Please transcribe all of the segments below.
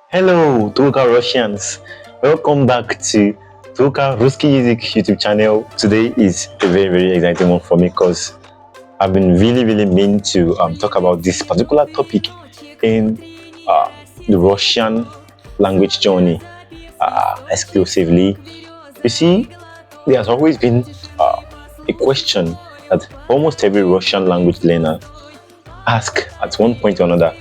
Hello, Tulka Russians. Welcome back to Tulka Ruski Music YouTube channel. Today is a very exciting one for me because I've been really mean to talk about this particular topic in uh, the Russian language journey exclusively. You see, there has always been a question that almost every Russian language learner ask at one point or another.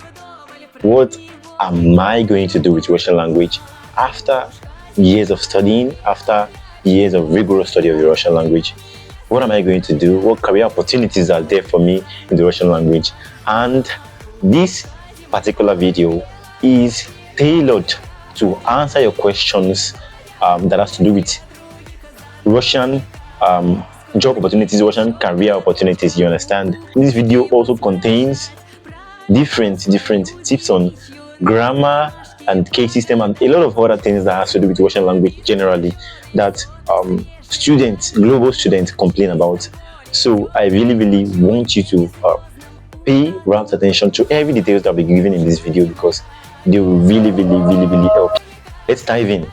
What am I going to do with Russian language after years of studying, after years of rigorous study of the Russian language? What am I going to do? What career opportunities are there for me in the Russian language? And this particular video is tailored to answer your questions that has to do with Russian job opportunities, Russian career opportunities. You understand? This video also contains different tips on grammar and case system and a lot of other things that has to do with Russian language generally that global students complain about. So I really want you to pay rapt attention to every details that will be given in this video because they will really help. Let's dive in.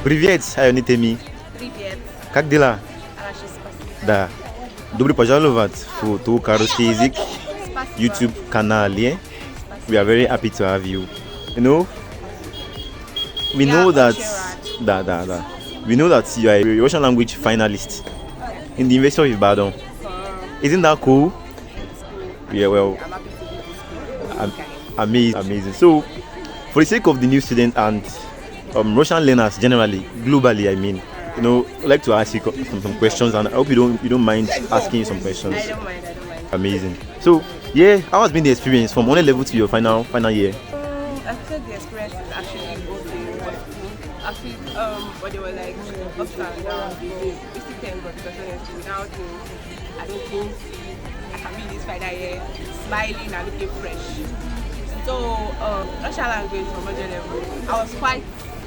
Привет, Ayonitemi. Привет. Как дела? Хорошо, спасибо. Да. Добро пожаловать в Tulka Ruski Язык Спасибо. YouTube канале. We are very happy to have you. You know, we know that we know that you are a Russian language finalist in the University of Ibadan. Isn't that cool? Yeah, well, I'm happy to be this amazing. So, for the sake of the new student and Russian learners generally, globally, I mean, you know, I'd like to ask you some questions, and I hope you don't mind asking you some questions. I don't mind. Amazing. So, yeah, how has been the experience from one level to your final year? I feel the experience is actually okay. Right? I feel but they were like ups and downs. We still thank God because honestly, without him, I don't think I can be this final year smiling and looking fresh. So Russian language from 100 level,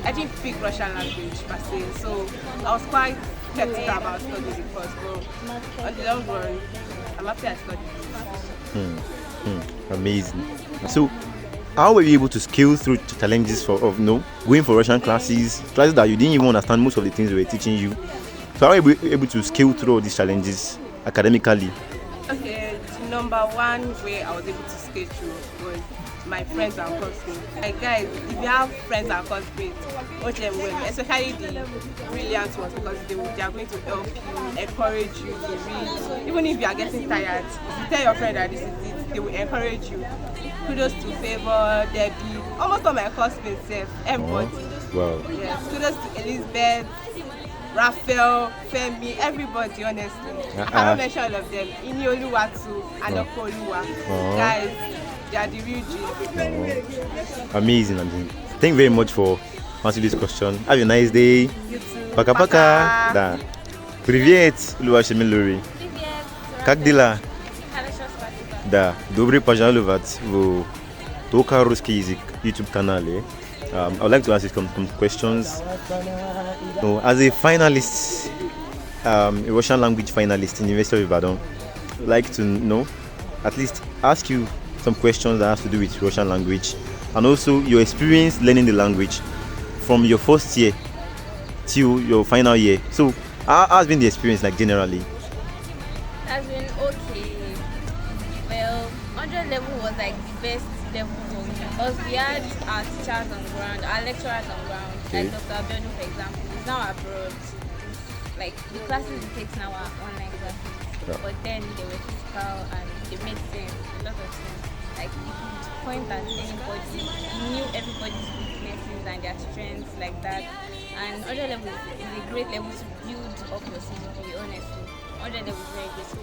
I didn't speak Russian language per se, so I was quite skeptical about studying it first, but on the long run, I'm happy I studied. Amazing. So, how were you able to scale through challenges going for Russian classes that you didn't even understand most of the things they were teaching you? So, how were you able to scale through all these challenges academically? Okay, the number one way I was able to scale through was my friends and classmates. Like guys, if you have friends and classmates, watch them well, especially the brilliant ones because they are going to help you, encourage you to read. Even if you are getting tired, if you tell your friend that this is it, they will encourage you. Kudos to Favor, Debbie, almost all my classmates, everybody. Wow. Yes, kudos to Elizabeth, Raphael, Femi, everybody, honestly. I cannot mention all of them. Inioluwatu, Anokoluwa. Guys, they are the real G. Amazing. Thank you very much for answering this question. Have a nice day. You too. Пока-пока. Да. Привет, Луашеми Лури. Привет. Как дела? Хорошо, спасибо. Да. Добро пожаловать в Tulka Ruski Язык YouTube канале. I would like to ask you some questions. As a finalist, a Russian language finalist in the University of Ibadan, I'd like to at least ask you some questions that have to do with Russian language and also your experience learning the language from your first year till your final year. So, how has been the experience like generally? Has been okay. Well, 100 level was like the best level for me because we had our teachers on ground, our lecturers on ground, like Dr. Abiodun, for example, is now abroad. Like the classes he takes now are online classes, but then they were physical and they made sense, a lot of sense. Like you could point at anybody, you knew everybody's weaknesses and their strengths like that. And 100 level is a great level to build up your CGPA, honestly. 100 level is very good to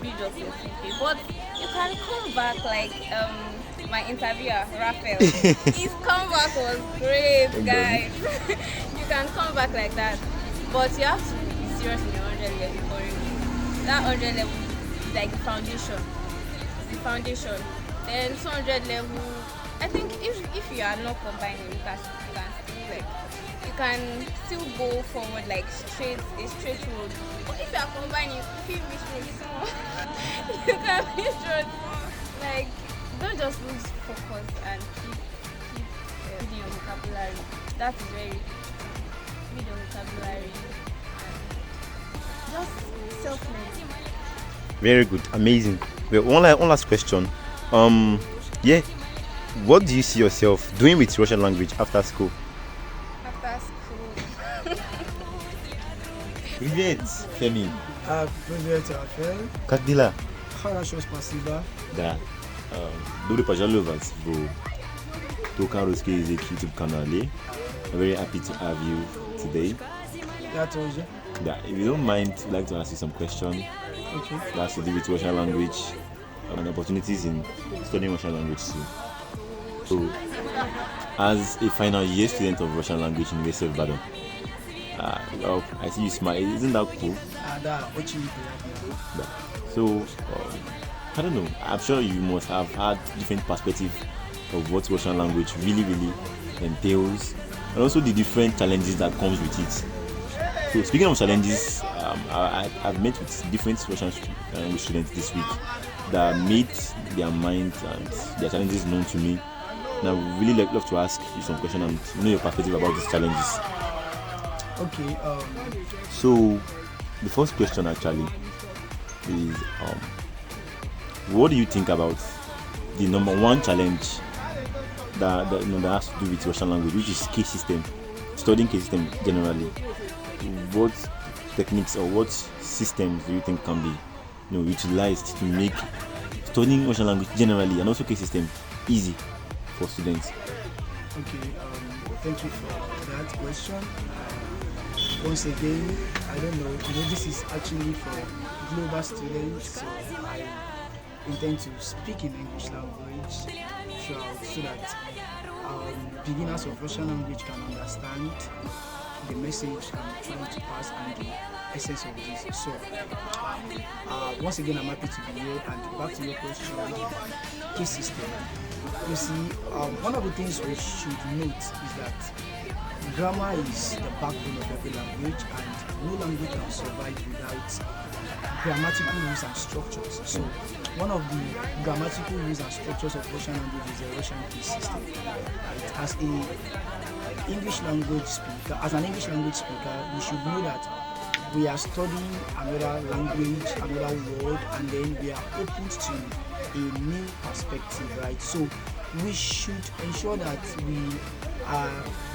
build up your CGPA. But you can come back like my interviewer, Raphael. His comeback was great, guys. You can come back like that. But you have to be serious in your 100 level for it. That 100 level is like the foundation. It's the foundation. Then 200 level, I think if you are not combining, you can still like you can still go forward like a straight road. But if you are combining, you feel miss road small. You can miss road small. Like, don't just lose focus and keep reading your vocabulary. That is very read your vocabulary and just self-learning. Very good, amazing. Well, one last question. Yeah, what do you see yourself doing with Russian language after school? After school, Привет, Femi. Привет, Рафаэль. Как дела? Хорошо, спасибо. Да. Добро пожаловать в Тока Русский Язык YouTube канале. I'm very happy to have you today. Я тоже. Yeah, if you don't mind, I'd like to ask you some questions. Okay. That has to do with Russian language and opportunities in studying Russian language too. So, as a final year student of Russian language in University of Ibadan, well, I see you smile. Isn't that cool? Да, очень приятно. Yeah. So, I don't know. I'm sure you must have had different perspectives of what Russian language really entails, and also the different challenges that comes with it. So, speaking of challenges, I've met with different Russian language students this week that made their minds and their challenges known to me. And I would really love to ask you some questions and know your perspective about these challenges. Okay. So, the first question actually is, what do you think about the number one challenge that has to do with Russian language, which is case system, studying case system generally? What techniques or what systems do you think can be utilized to make studying Russian language generally and also case system easy for students? Okay. Thank you for that question. Once again, I don't know. This is actually for global students, so I intend to speak in English language throughout so that beginners of Russian language can understand the message I'm trying to pass and the essence of this. So, once again, I'm happy to be here. And back to your question, case system. You see, one of the things we should note is that grammar is the backbone of every language, and no language can survive without grammatical rules and structures. So, one of the grammatical rules and structures of Russian language is the Russian case system. Right? As an English language speaker, we should know that we are studying another language, another word, and then we are open to a new perspective, right? So we should ensure that we are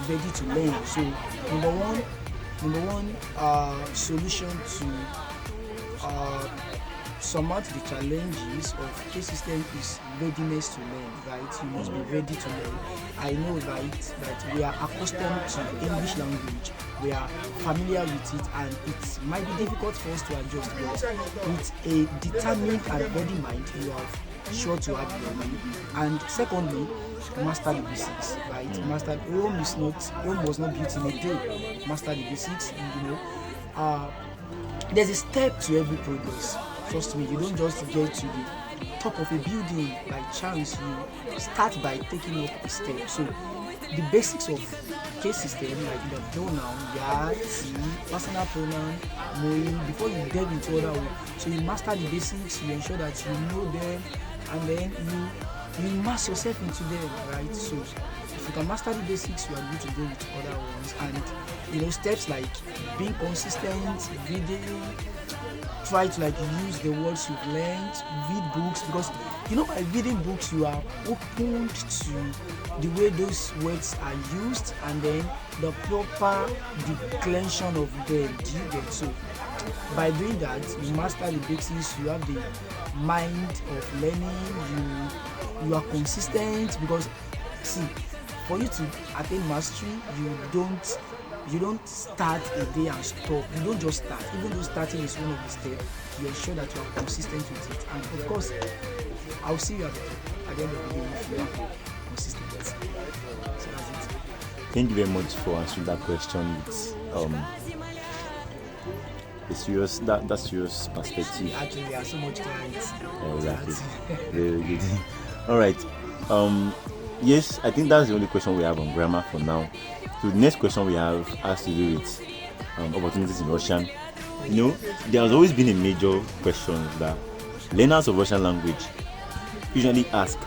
ready to learn. So number one solution to surmount the challenges of case system is readiness to learn, right? You must be ready to learn. I know, right, that we are accustomed to English language, we are familiar with it, and it might be difficult for us to adjust, but with a determined and ready mind, you are sure to have learning. And secondly, master the basics, right? Rome was not built in a day. Master the basics, there's a step to every progress. Trust me, you don't just get to the top of a building by chance. You start by taking up a step. So the basics of case system, like the pronoun, ya, ti, personal pronoun, moi, before you delve into other ones. So you master the basics, you ensure that you know them, and then you immerse yourself into them, right? So if you can master the basics, you are good to go with other ones. And steps like being consistent, reading, try to use the words you've learned, read books, because by reading books you are open to the way those words are used and then the proper declension of them. Do you get? So by doing that, you master the basics, you have the mind of learning, you are consistent, because see, for you to attain mastery, you don't start a day and stop. You don't just start. Even though starting is one of the steps, you ensure that you are consistent with it. And of course, I'll see you at the end of the day if you are consistent. So that's it. Thank you very much for answering that question with that serious perspective. Actually, there are so much clients. Exactly. Very good. All right. Yes, I think that's the only question we have on grammar for now. So the next question we have has to do with opportunities in Russian. There has always been a major question that learners of Russian language usually ask,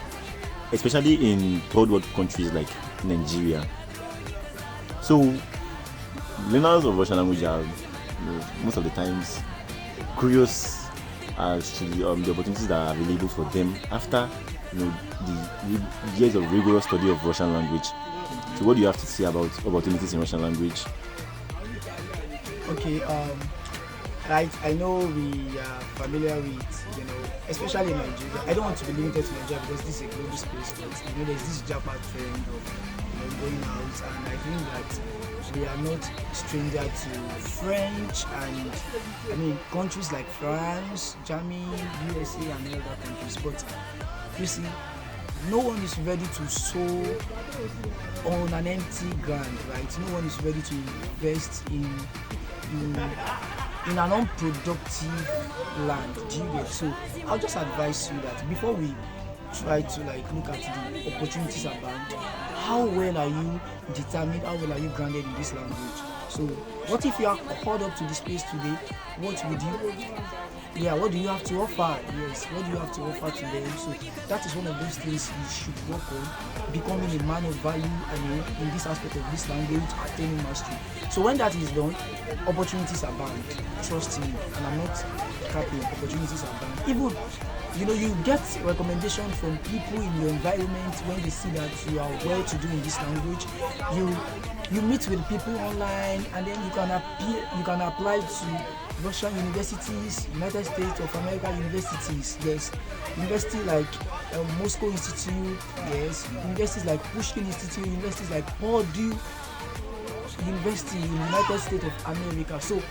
especially in third world countries like Nigeria. So learners of Russian language are most of the times curious as to the opportunities that are available for them after the years of rigorous study of Russian language. So what do you have to say about opportunities in Russian language? Okay, right. I know we are familiar with, especially in Nigeria. I don't want to be limited to Nigeria because this is a global space, but there's this Japan trend of going out, and I think that we are not stranger to French and countries like France, Germany, USA, and other countries. But you see, no one is ready to sow on an empty ground, right? No one is ready to invest in an unproductive land. Do you get? So I'll just advise you that before we try to look at the opportunities abound, how well are you determined, how well are you grounded in this language? So what if you are called up to this place today? What would you what do you have to offer? Yes, what do you have to offer to them? So that is one of those things you should work on, becoming a man of value and in this aspect of this language, attaining mastery. So when that is done, opportunities abound. Trust me, and I'm not capping, opportunities abound. Even you get recommendation from people in your environment when they see that you are well to do in this language. You meet with people online, and then you can apply to Russian universities, United States of America universities. Yes, university like Moscow Institute. Yes, universities like Pushkin Institute, universities like Purdue University in the United States of America. So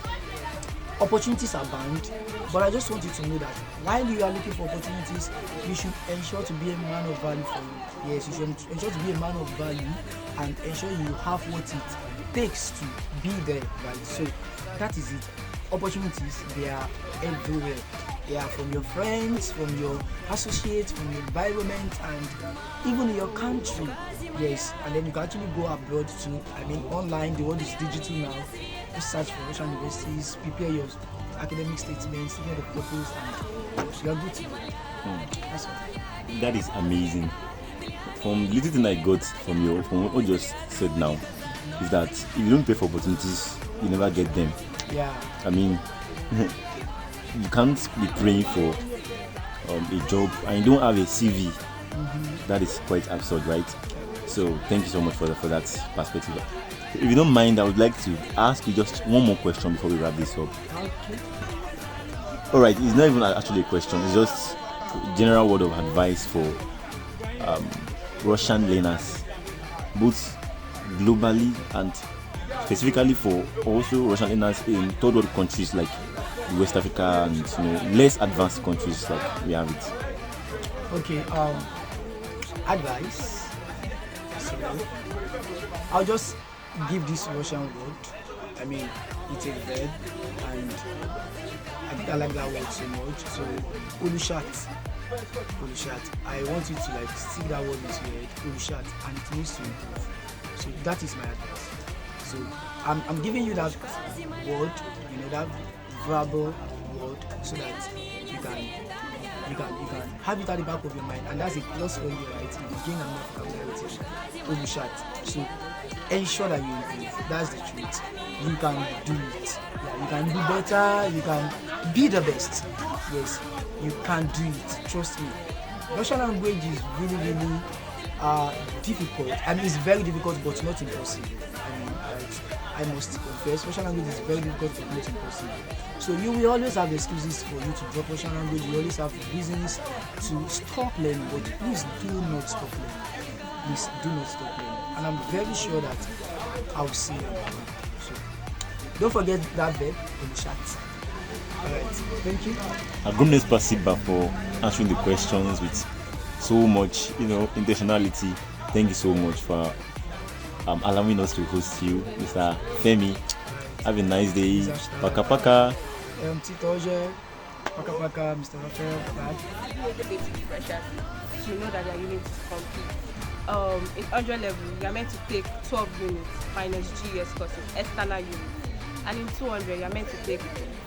opportunities abound, but I just want you to know that while you are looking for opportunities, you should ensure to be a man of value for you. Yes, you should ensure to be a man of value and ensure you have what it takes to be there, right? So that is it. Opportunities, they are everywhere. They are from your friends, from your associates, from your environment, and even in your country. Yes, and then you can actually go abroad too. Online, the world is digital now. Just search for Russian universities, prepare your academic statements, statement of purpose, and you are good to go. That's all. That is amazing. From the little thing I got from what you just said now, is that if you don't pay for opportunities, you never get them. Yeah. You can't be praying for a job and you don't have a CV. That is quite absurd, right? So thank you so much for that perspective. If you don't mind, I would like to ask you just one more question before we wrap this up. Okay. Alright, it's not even actually a question, it's just a general word of advice for Russian learners, both globally and specifically for also Russian learners in third world countries like West Africa and less advanced countries like we have it. Okay, advice. So I'll just give this Russian word. It's a verb, and I think I like that word so much. So ulushat. I want you to stick that word into your head, ulushat, and it needs to improve. So that is my advice. So I'm giving you that word, that verbal word, so that you can have it at the back of your mind, and that's a plus for you, right? You gain enough vocabulary. Ulushat. So ensure that you improve. That's the truth. You can do it. Yeah, you can be better. You can be the best. Yes, you can do it. Trust me. Russian language is really, really difficult. It's very difficult, but not impossible. I must confess, Russian language is very difficult, but not impossible. So you will always have excuses for you to drop Russian language. You always have reasons to stop learning, but please do not stop learning. Please do not stop learning. And I'm very sure that I'll see you. So don't forget that verb in the chat. Alright, thank you. Огромное спасибо for answering the questions with so much, intentionality. Thank you so much for allowing us to host you, Mr. Femi. Have a nice day. Paka paka. Titoje, paka paka, Mr. Raphael. Basic pressure to know that they are willing to compete. in 100 level, you are meant to take 12 units minus GES courses, external units. And in 200, you are meant to take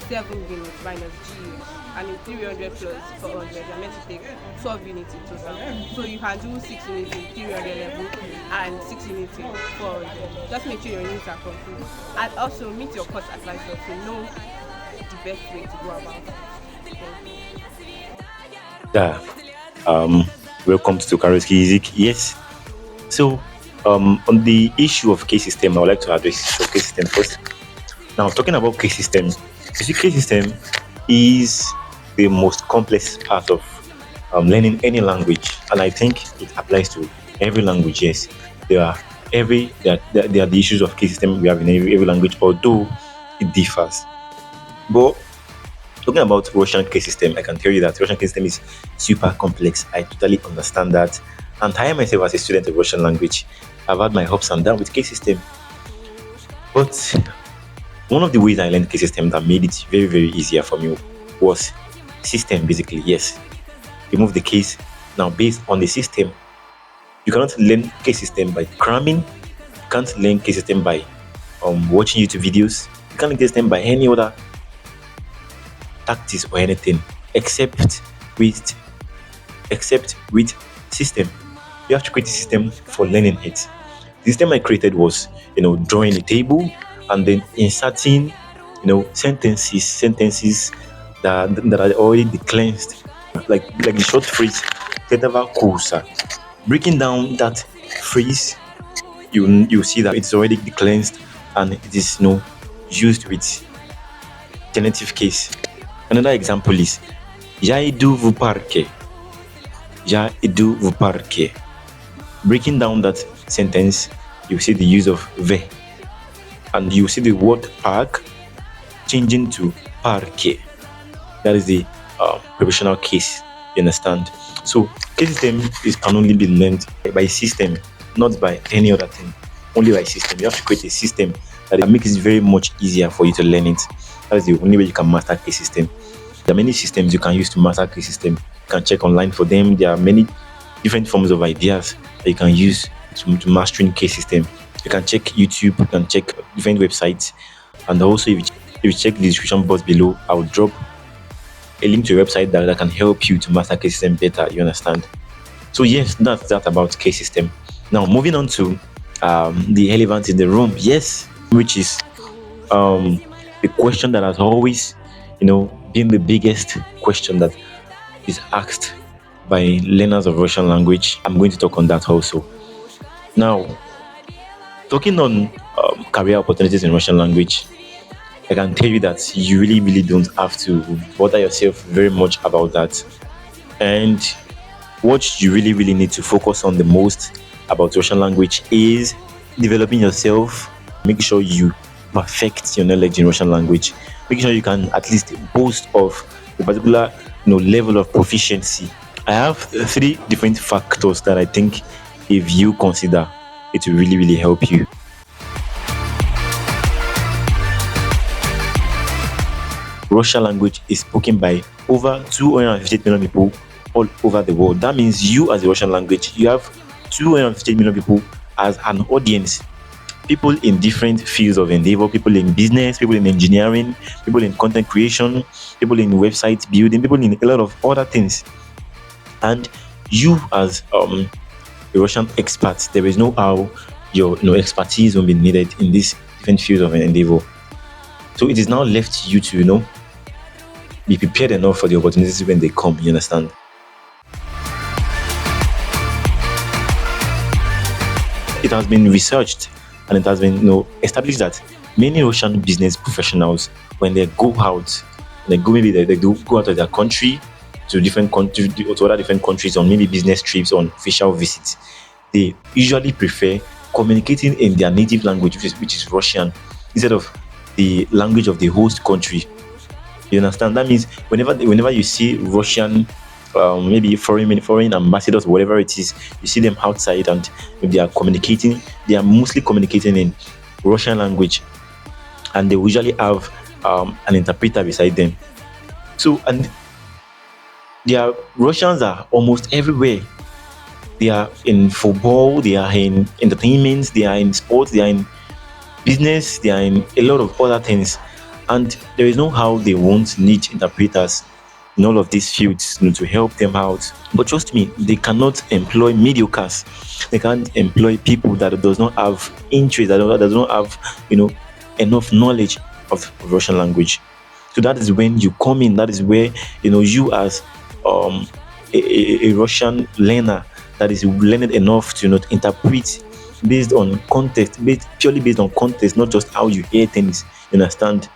7 units minus GES. And in 300 plus 400, you are meant to take 12 units in total. So you can do 6 units in 300 level and 6 units in 400. Just make sure your units are complete. And also meet your course advisor to know the best way to go about it. Thank you. Yeah. Um, Welcome to Karaoke Music. Yes. So, on the issue of K system, I would like to address the issue of K system first. Now, talking about K system, you see, K system is the most complex part of learning any language, and I think it applies to every language. Yes, there are there are the issues of K system we have in every language, although it differs. But talking about Russian K system, I can tell you that Russian K system is super complex. I totally understand that, and I myself, as a student of Russian language, I've had my ups and downs with K system, but one of the ways I learned K system that made it very, very easier for me was system basically. Yes. Remove the case. Now based on the system, you cannot learn K system by cramming, you can't learn K system by watching YouTube videos, you can't learn K system by any other tactics or anything except with except with system. You have to create a system for learning it. The system I created was, drawing a table and then inserting, sentences that are already declared, like the short phrase, "Tetava kusa." Breaking down that phrase, you see that it's already declared and it is, used with genitive case. Another example is "Já idu v parque." "Já idu v parque." Breaking down that sentence, you see the use of "ve," and you see the word park changing to parque. That is the professional case. You understand? So case system can only be learned by system, not by any other thing. Only by system. You have to create a system that makes it very much easier for you to learn it. That is the only way you can master case system. There are many systems you can use to master case system. You can check online for them. There are many different forms of ideas that you can use to mastering case system. You can check YouTube, you can check different websites, and also if you check the description box below, I'll drop a link to a website that can help you to master case system better. You understand? So yes, that's that about case system. Now moving on to the elephant in the room. Yes, which is the question that has always, been the biggest question that is asked by learners of Russian language. I'm going to talk on that also. Now, talking on career opportunities in Russian language, I can tell you that you really, really don't have to bother yourself very much about that. And what you really, really need to focus on the most about Russian language is developing yourself, making sure you perfect your knowledge in Russian language, making sure you can at least boast of a particular level of proficiency. I have 3 different factors that I think if you consider, it will really, really help you. Russian language is spoken by over 258 million people all over the world. That means you, as a Russian language, you have 258 million people as an audience. People in different fields of endeavor, people in business, people in engineering, people in content creation, people in website building, people in a lot of other things. And you, as a Russian expert, there is no how your expertise will be needed in these different fields of endeavor. So it is now left to you to be prepared enough for the opportunities when they come. You understand? It has been researched and it has been established that many Russian business professionals, when they go out, they do go out of their country to different countries, to other different countries on maybe business trips, on official visits, they usually prefer communicating in their native language, which is Russian, instead of the language of the host country. You understand? That means whenever you see Russian, maybe foreign ambassadors, whatever it is, you see them outside and they are communicating. They are mostly communicating in Russian language, and they usually have an interpreter beside them. So, and Russians are almost everywhere. They are in football, they are in entertainment, they are in sports, they are in business, they are in a lot of other things. And there is no how they won't need interpreters in all of these fields, to help them out. But trust me, they cannot employ mediocres. They can't employ people that does not have interest, that does not have, enough knowledge of Russian language. So that is when you come in. That is where you as um, a Russian learner that is learned enough to interpret based on context, purely based on context, not just how you hear things. You understand?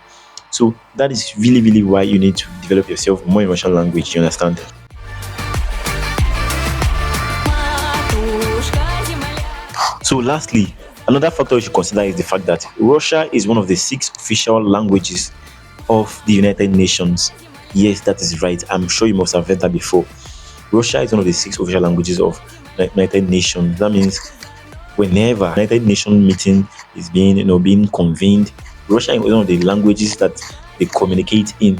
So that is really, really why you need to develop yourself more in Russian language. You understand? So lastly, another factor you should consider is the fact that Russia is one of the 6 official languages of the United Nations. Yes, that is right. I'm sure you must have heard that before. Russia is one of the 6 official languages of the United Nations. That means whenever United Nations meeting is being convened, Russian is one of the languages that they communicate in,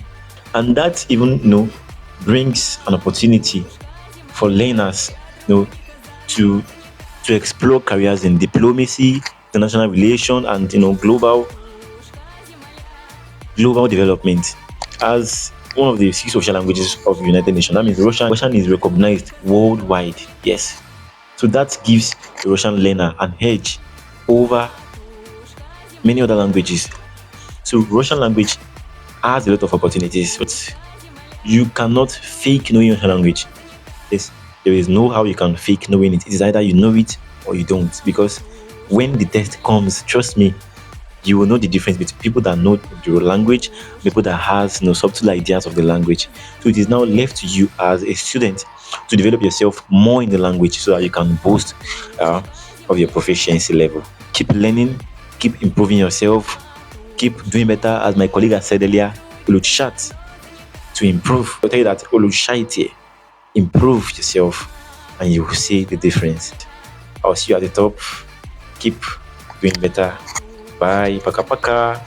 and that even brings an opportunity for learners, to explore careers in diplomacy, international relations, and global development. As one of the 6 official languages of the United Nations, that means Russian is recognized worldwide. Yes, so that gives the Russian learner an edge over many other languages. So Russian language has a lot of opportunities, but you cannot fake knowing Russian language. Yes, there is no how you can fake knowing it. It is either you know it or you don't. Because when the test comes, trust me, you will know the difference between people that know the language, people that has subtle ideas of the language. So it is now left to you as a student to develop yourself more in the language so that you can boast of your proficiency level. Keep learning, keep improving yourself, keep doing better. As my colleague has said earlier, chat to improve. I'll tell you that chat, improve yourself, and you will see the difference. I'll see you at the top. Keep doing better. Bye. Paka paka.